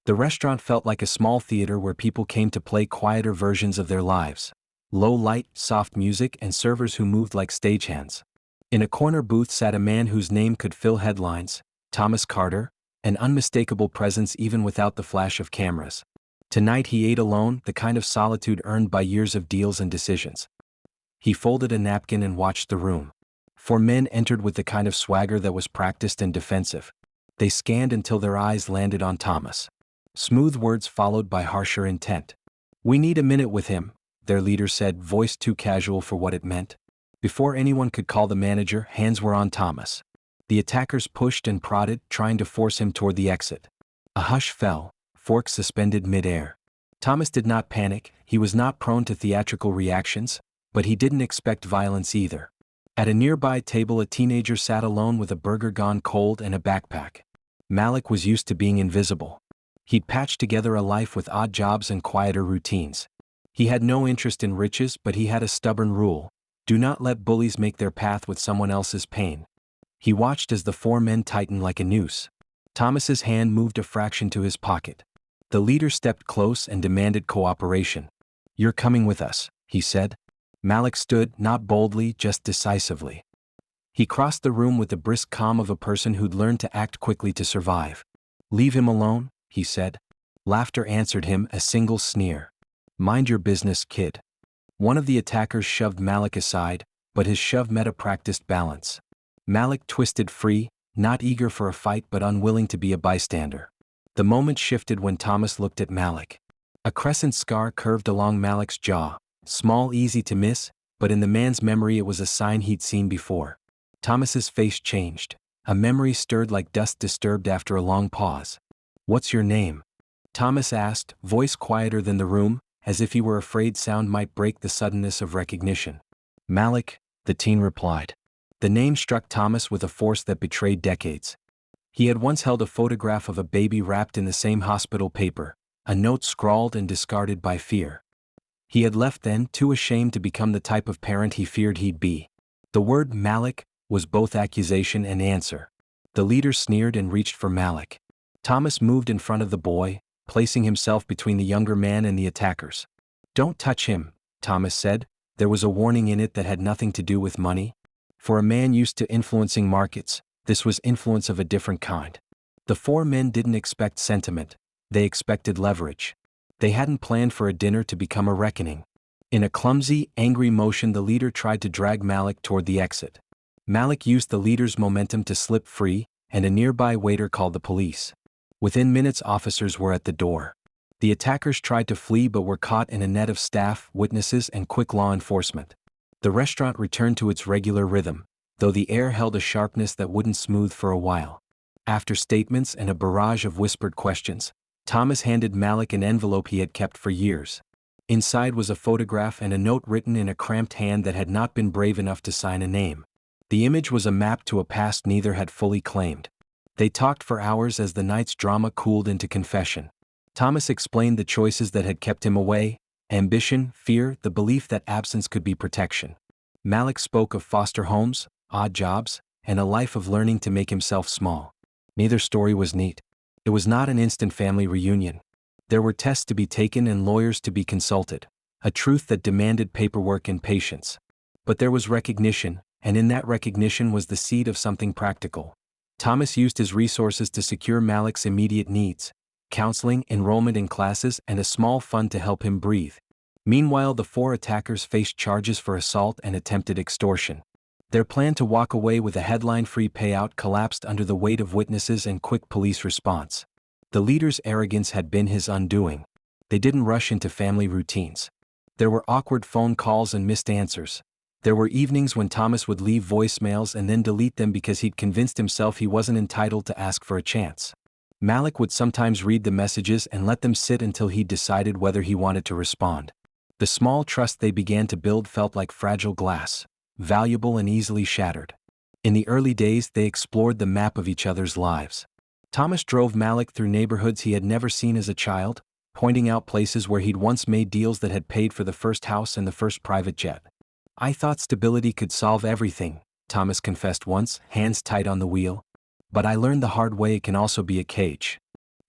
The restaurant felt like a small theater where people came to play quieter versions of their lives. Low light, soft music, and servers who moved like stagehands. In a corner booth sat a man whose name could fill headlines, Thomas Carter, an unmistakable presence even without the flash of cameras. Tonight he ate alone, the kind of solitude earned by years of deals and decisions. He folded a napkin and watched the room. 4 men entered with the kind of swagger that was practiced and defensive. They scanned until their eyes landed on Thomas. Smooth words followed by harsher intent. "We need a minute with him," their leader said, voice too casual for what it meant. Before anyone could call the manager, hands were on Thomas. The attackers pushed and prodded, trying to force him toward the exit. A hush fell, forks suspended mid-air. Thomas did not panic, he was not prone to theatrical reactions, but he didn't expect violence either. At a nearby table a teenager sat alone with a burger gone cold and a backpack. Malik was used to being invisible. He'd patched together a life with odd jobs and quieter routines. He had no interest in riches, but he had a stubborn rule: do not let bullies make their path with someone else's pain. He watched as the 4 men tightened like a noose. Thomas's hand moved a fraction to his pocket. The leader stepped close and demanded cooperation. "You're coming with us," he said. Malik stood, not boldly, just decisively. He crossed the room with the brisk calm of a person who'd learned to act quickly to survive. "Leave him alone," he said. Laughter answered him, a single sneer. "Mind your business, kid." One of the attackers shoved Malik aside, but his shove met a practiced balance. Malik twisted free, not eager for a fight but unwilling to be a bystander. The moment shifted when Thomas looked at Malik. A crescent scar curved along Malik's jaw, small, easy to miss, but in the man's memory it was a sign he'd seen before. Thomas's face changed. A memory stirred like dust disturbed after a long pause. "What's your name?" Thomas asked, voice quieter than the room, as if he were afraid sound might break the suddenness of recognition. "Malik," the teen replied. The name struck Thomas with a force that betrayed decades. He had once held a photograph of a baby wrapped in the same hospital paper, a note scrawled and discarded by fear. He had left then, too ashamed to become the type of parent he feared he'd be. The word Malik was both accusation and answer. The leader sneered and reached for Malik. Thomas moved in front of the boy, placing himself between the younger man and the attackers. "Don't touch him," Thomas said. There was a warning in it that had nothing to do with money. For a man used to influencing markets, this was influence of a different kind. The 4 men didn't expect sentiment, they expected leverage. They hadn't planned for a dinner to become a reckoning. In a clumsy, angry motion the leader tried to drag Malik toward the exit. Malik used the leader's momentum to slip free, and a nearby waiter called the police. Within minutes officers were at the door. The attackers tried to flee but were caught in a net of staff, witnesses, and quick law enforcement. The restaurant returned to its regular rhythm, though the air held a sharpness that wouldn't smooth for a while. After statements and a barrage of whispered questions, Thomas handed Malik an envelope he had kept for years. Inside was a photograph and a note written in a cramped hand that had not been brave enough to sign a name. The image was a map to a past neither had fully claimed. They talked for hours as the night's drama cooled into confession. Thomas explained the choices that had kept him away: ambition, fear, the belief that absence could be protection. Malik spoke of foster homes, odd jobs, and a life of learning to make himself small. Neither story was neat. It was not an instant family reunion. There were tests to be taken and lawyers to be consulted, a truth that demanded paperwork and patience. But there was recognition, and in that recognition was the seed of something practical. Thomas used his resources to secure Malik's immediate needs: counseling, enrollment in classes, and a small fund to help him breathe. Meanwhile, the 4 attackers faced charges for assault and attempted extortion. Their plan to walk away with a headline-free payout collapsed under the weight of witnesses and quick police response. The leader's arrogance had been his undoing. They didn't rush into family routines. There were awkward phone calls and missed answers. There were evenings when Thomas would leave voicemails and then delete them because he'd convinced himself he wasn't entitled to ask for a chance. Malik would sometimes read the messages and let them sit until he'd decided whether he wanted to respond. The small trust they began to build felt like fragile glass, valuable and easily shattered. In the early days they explored the map of each other's lives. Thomas drove Malik through neighborhoods he had never seen as a child, pointing out places where he'd once made deals that had paid for the first house and the first private jet. "I thought stability could solve everything," Thomas confessed once, hands tight on the wheel. "But I learned the hard way it can also be a cage."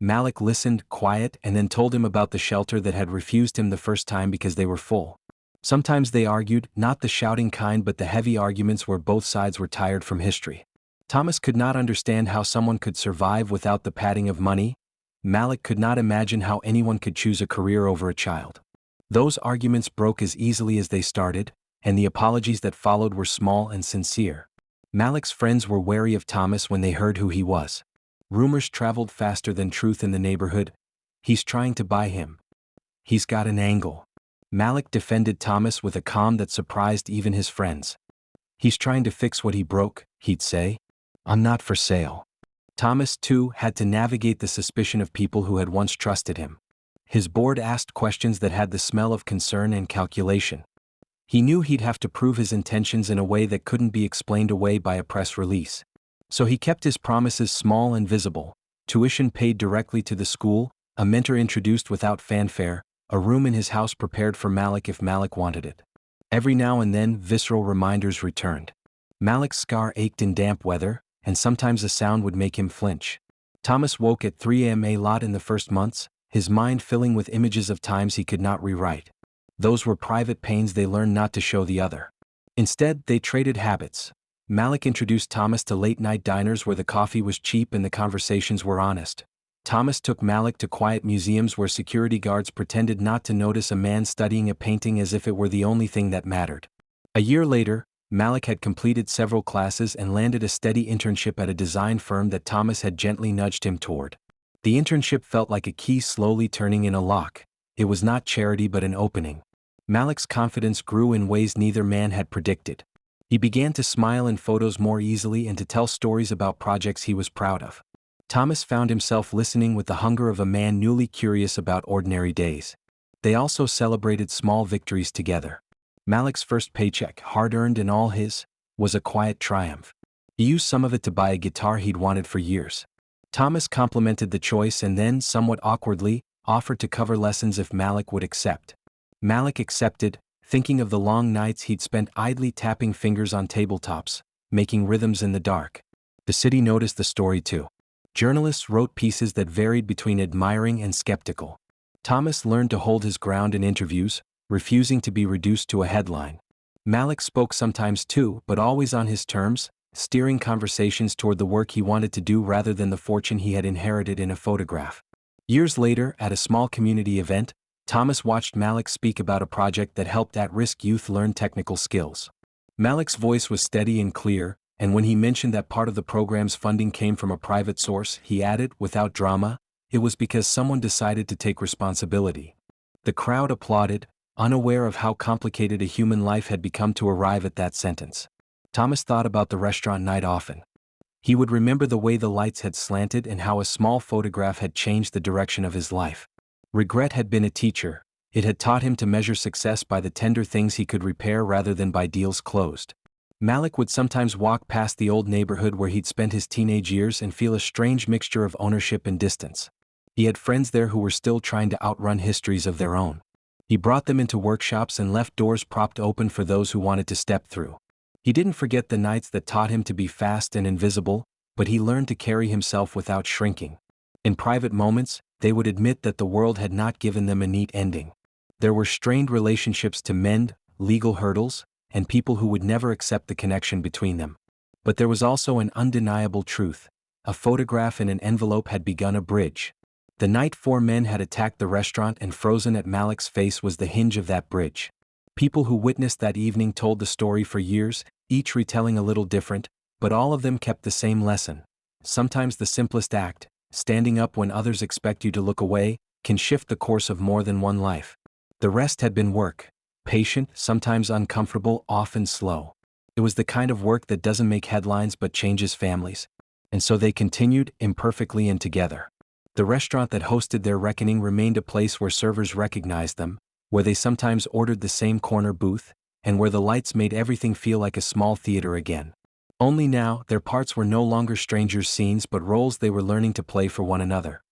Malik listened, quiet, and then told him about the shelter that had refused him the first time because they were full. Sometimes they argued, not the shouting kind but the heavy arguments where both sides were tired from history. Thomas could not understand how someone could survive without the padding of money. Malik could not imagine how anyone could choose a career over a child. Those arguments broke as easily as they started, and the apologies that followed were small and sincere. Malik's friends were wary of Thomas when they heard who he was. Rumors traveled faster than truth in the neighborhood. He's trying to buy him. He's got an angle. Malik defended Thomas with a calm that surprised even his friends. He's trying to fix what he broke, he'd say. I'm not for sale. Thomas, too, had to navigate the suspicion of people who had once trusted him. His board asked questions that had the smell of concern and calculation. He knew he'd have to prove his intentions in a way that couldn't be explained away by a press release. So he kept his promises small and visible: tuition paid directly to the school, a mentor introduced without fanfare, a room in his house prepared for Malik if Malik wanted it. Every now and then, visceral reminders returned. Malik's scar ached in damp weather, and sometimes a sound would make him flinch. Thomas woke at 3 a.m. a lot in the first months, his mind filling with images of times he could not rewrite. Those were private pains they learned not to show the other. Instead, they traded habits. Malik introduced Thomas to late-night diners where the coffee was cheap and the conversations were honest. Thomas took Malik to quiet museums where security guards pretended not to notice a man studying a painting as if it were the only thing that mattered. A year later, Malik had completed several classes and landed a steady internship at a design firm that Thomas had gently nudged him toward. The internship felt like a key slowly turning in a lock. It was not charity but an opening. Malik's confidence grew in ways neither man had predicted. He began to smile in photos more easily and to tell stories about projects he was proud of. Thomas found himself listening with the hunger of a man newly curious about ordinary days. They also celebrated small victories together. Malik's first paycheck, hard-earned and all his, was a quiet triumph. He used some of it to buy a guitar he'd wanted for years. Thomas complimented the choice and then, somewhat awkwardly, offered to cover lessons if Malik would accept. Malik accepted, thinking of the long nights he'd spent idly tapping fingers on tabletops, making rhythms in the dark. The city noticed the story too. Journalists wrote pieces that varied between admiring and skeptical. Thomas learned to hold his ground in interviews, refusing to be reduced to a headline. Malik spoke sometimes too, but always on his terms, steering conversations toward the work he wanted to do rather than the fortune he had inherited in a photograph. Years later, at a small community event, Thomas watched Malik speak about a project that helped at-risk youth learn technical skills. Malik's voice was steady and clear, and when he mentioned that part of the program's funding came from a private source, he added, without drama, it was because someone decided to take responsibility. The crowd applauded, unaware of how complicated a human life had become to arrive at that sentence. Thomas thought about the restaurant night often. He would remember the way the lights had slanted and how a small photograph had changed the direction of his life. Regret had been a teacher. It had taught him to measure success by the tender things he could repair rather than by deals closed. Malik would sometimes walk past the old neighborhood where he'd spent his teenage years and feel a strange mixture of ownership and distance. He had friends there who were still trying to outrun histories of their own. He brought them into workshops and left doors propped open for those who wanted to step through. He didn't forget the nights that taught him to be fast and invisible, but he learned to carry himself without shrinking. In private moments, they would admit that the world had not given them a neat ending. There were strained relationships to mend, legal hurdles, and people who would never accept the connection between them. But there was also an undeniable truth. A photograph in an envelope had begun a bridge. The night 4 men had attacked the restaurant and frozen at Malik's face was the hinge of that bridge. People who witnessed that evening told the story for years, each retelling a little different, but all of them kept the same lesson. Sometimes the simplest act, standing up when others expect you to look away, can shift the course of more than one life. The rest had been work. Patient, sometimes uncomfortable, often slow. It was the kind of work that doesn't make headlines but changes families. And so they continued, imperfectly and together. The restaurant that hosted their reckoning remained a place where servers recognized them, where they sometimes ordered the same corner booth, and where the lights made everything feel like a small theater again. Only now, their parts were no longer strangers' scenes but roles they were learning to play for one another.